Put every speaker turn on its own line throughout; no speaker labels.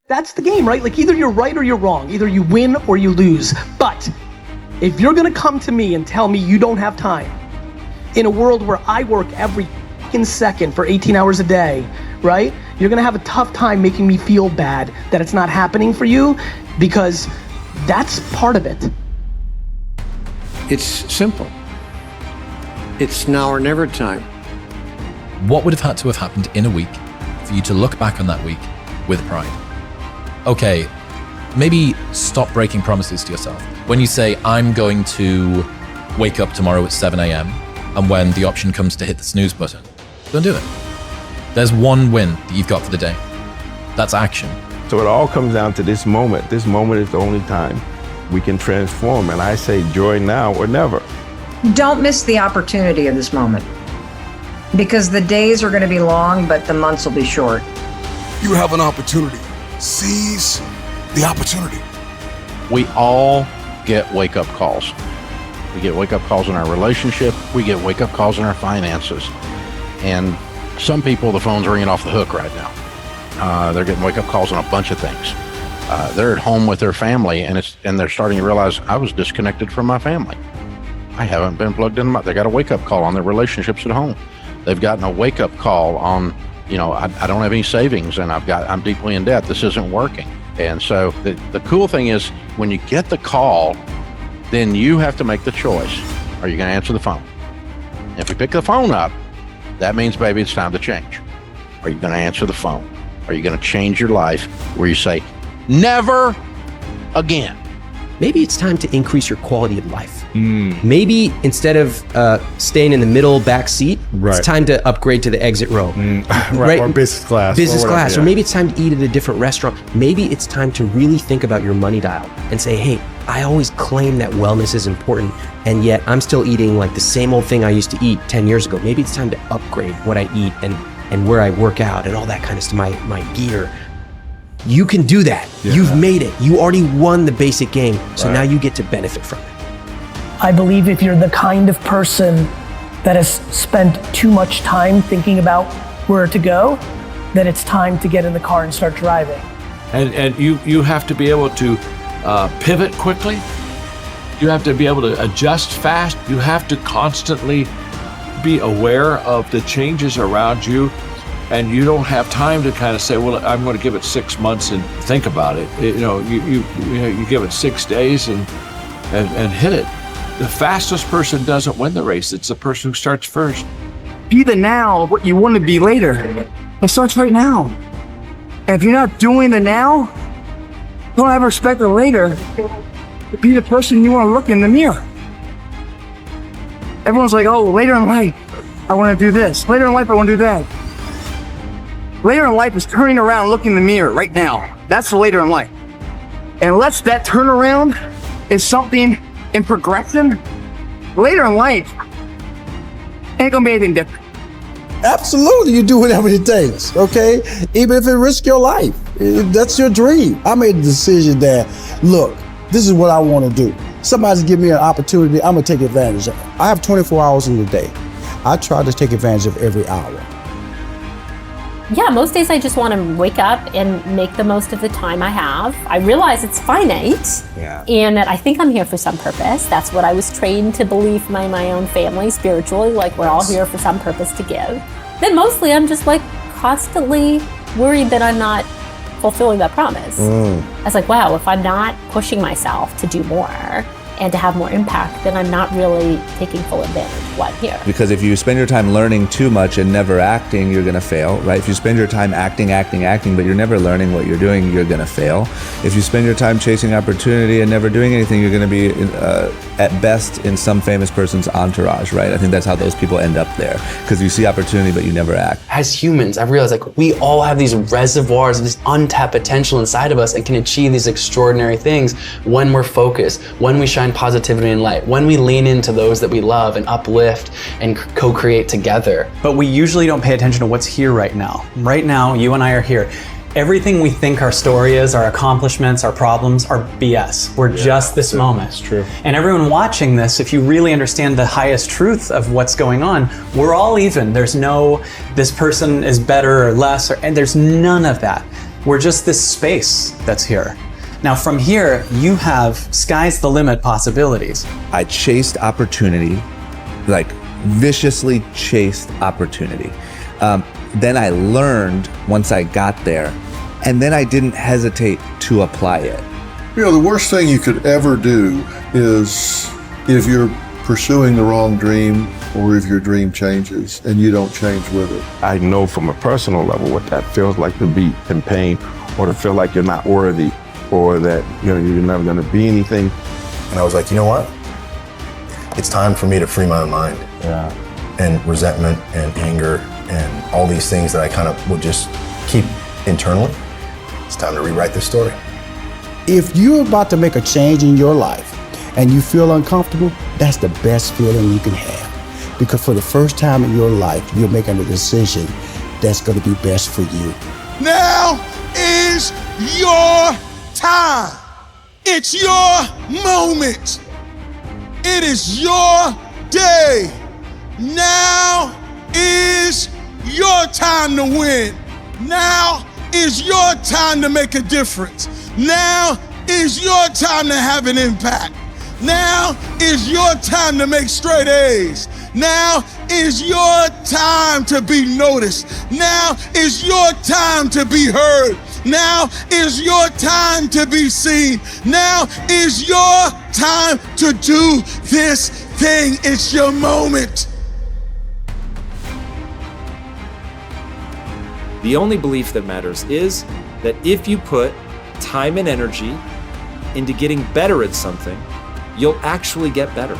That's the game, right? Like either you're right or you're wrong. Either you win or you lose. But if you're gonna come to me and tell me you don't have time, in a world where I work every fucking second for 18 hours a day, right? You're gonna have a tough time making me feel bad that it's not happening for you, because that's part of it.
It's simple. It's now or never time.
What would have had to have happened in a week for you to look back on that week with pride? Okay, maybe stop breaking promises to yourself. When you say, I'm going to wake up tomorrow at 7 a.m., and when the option comes to hit the snooze button, don't do it. There's one win that you've got for the day. That's action.
So it all comes down to this moment. This moment is the only time we can transform. And I say joy now or never.
Don't miss the opportunity of this moment, because the days are going to be long, but the months will be short.
You have an opportunity. Seize the opportunity.
We all get wake-up calls. We get wake-up calls in our relationship. We get wake-up calls in our finances. And some people, the phone's ringing off the hook right now. They're getting wake-up calls on a bunch of things. They're at home with their family, and they're starting to realize, I was disconnected from my family. I haven't been plugged in. They got a wake-up call on their relationships at home. They've gotten a wake-up call on, I don't have any savings, and I'm deeply in debt. This isn't working. And so the cool thing is, when you get the call, then you have to make the choice. Are you going to answer the phone? If you pick the phone up, that means, baby, it's time to change. Are you going to answer the phone? Are you going to change your life where you say, never again?
Maybe it's time to increase your quality of life. Maybe instead of staying in the middle back seat, it's time to upgrade to the exit row.
Right, or business class.
Business class,
yeah.
or maybe it's time to eat at a different restaurant. Maybe it's time to really think about your money dial and say, hey, I always claim that wellness is important, and yet I'm still eating like the same old thing I used to eat 10 years ago. Maybe it's time to upgrade what I eat and where I work out and all that kind of stuff, my gear. You can do that. Yeah. You've made it. You already won the basic game, so now you get to benefit from it.
I believe if you're the kind of person that has spent too much time thinking about where to go, then it's time to get in the car and start driving.
And you have to be able to pivot quickly. You have to be able to adjust fast. You have to constantly be aware of the changes around you. And you don't have time to kind of say, well, I'm going to give it 6 months and think about it. You give it 6 days and hit it. The fastest person doesn't win the race. It's the person who starts first.
Be the now of what you want to be later. It starts right now. And if you're not doing the now, don't ever expect the later to be the person you want to look in the mirror. Everyone's like, oh, later in life, I want to do this. Later in life, I want to do that. Later in life is turning around and looking in the mirror right now. That's the later in life. And unless that turnaround is something in progression, later in life ain't gonna be anything different.
Absolutely, you do whatever it takes, okay? Even if it risks your life, that's your dream. I made the decision that, look, this is what I wanna do. Somebody's give me an opportunity, I'm gonna take advantage of it. I have 24 hours in the day. I try to take advantage of every hour.
Yeah, most days I just want to wake up and make the most of the time I have. I realize it's finite, and that I think I'm here for some purpose. That's what I was trained to believe from my own family, spiritually, like we're all here for some purpose to give. Then mostly I'm just like constantly worried that I'm not fulfilling that promise. I was like, wow, if I'm not pushing myself to do more and to have more impact, then I'm not really taking full advantage of what I'm here.
Because if you spend your time learning too much and never acting, you're gonna fail, right? If you spend your time acting, but you're never learning what you're doing, you're gonna fail. If you spend your time chasing opportunity and never doing anything, you're gonna be at best in some famous person's entourage, right? I think that's how those people end up there, because you see opportunity, but you never act.
As humans, I've realized like we all have these reservoirs of this untapped potential inside of us and can achieve these extraordinary things when we're focused, when we shine positivity and light, when we lean into those that we love and uplift and co-create together.
But we usually don't pay attention to what's here right now. Right now, you and I are here. Everything we think our story is, our accomplishments, our problems, are BS. We're just this moment. That's
true.
And everyone watching this, if you really understand the highest truth of what's going on, we're all even. There's no, this person is better or less, and there's none of that. We're just this space that's here. Now from here, you have sky's the limit possibilities.
I chased opportunity, like viciously chased opportunity. Then I learned once I got there, and then I didn't hesitate to apply it.
You know, the worst thing you could ever do is if you're pursuing the wrong dream, or if your dream changes and you don't change with it.
I know from a personal level what that feels like, to be in pain or to feel like you're not worthy, or that you're never going to be anything.
And I was like, you know what? It's time for me to free my own mind.
Yeah.
And resentment and anger and all these things that I kind of would just keep internally. It's time to rewrite this story.
If you're about to make a change in your life and you feel uncomfortable, that's the best feeling you can have. Because for the first time in your life, you're making a decision that's going to be best for you.
Now is your time. It's your moment. It is your day. Now is your time to win. Now is your time to make a difference. Now is your time to have an impact. Now is your time to make straight A's. Now is your time to be noticed. Now is your time to be heard. Now is your time to be seen. Now is your time to do this thing. It's your moment.
The only belief that matters is that if you put time and energy into getting better at something, you'll actually get better.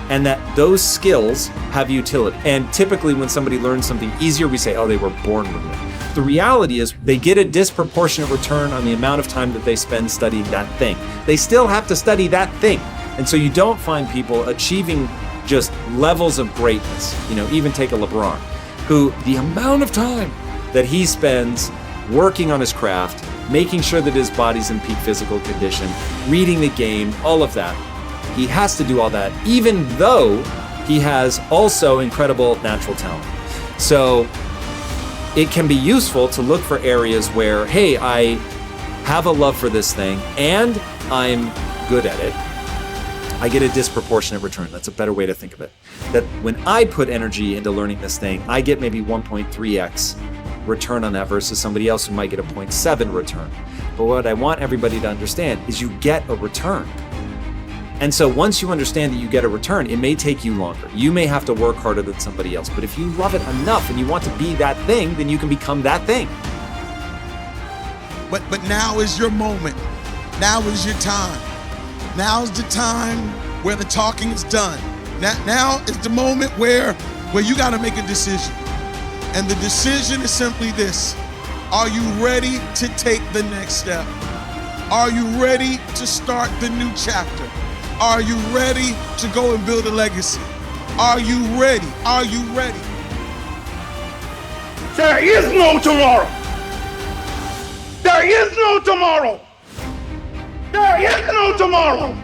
And that those skills have utility. And typically when somebody learns something easier, we say, oh, they were born with it. The reality is they get a disproportionate return on the amount of time that they spend studying that thing. They still have to study that thing. And so you don't find people achieving just levels of greatness. Even take a LeBron, who the amount of time that he spends working on his craft, making sure that his body's in peak physical condition, reading the game, all of that. He has to do all that, even though he has also incredible natural talent. So it can be useful to look for areas where, hey, I have a love for this thing and I'm good at it. I get a disproportionate return. That's a better way to think of it. That when I put energy into learning this thing, I get maybe 1.3x return on that versus somebody else who might get a 0.7 return. But what I want everybody to understand is you get a return. And so once you understand that you get a return, it may take you longer. You may have to work harder than somebody else. But if you love it enough and you want to be that thing, then you can become that thing.
But now is your moment. Now is your time. Now is the time where the talking is done. Now is the moment where you got to make a decision. And the decision is simply this. Are you ready to take the next step? Are you ready to start the new chapter? Are you ready to go and build a legacy? Are you ready? Are you ready?
There is no tomorrow. There is no tomorrow. There is no tomorrow.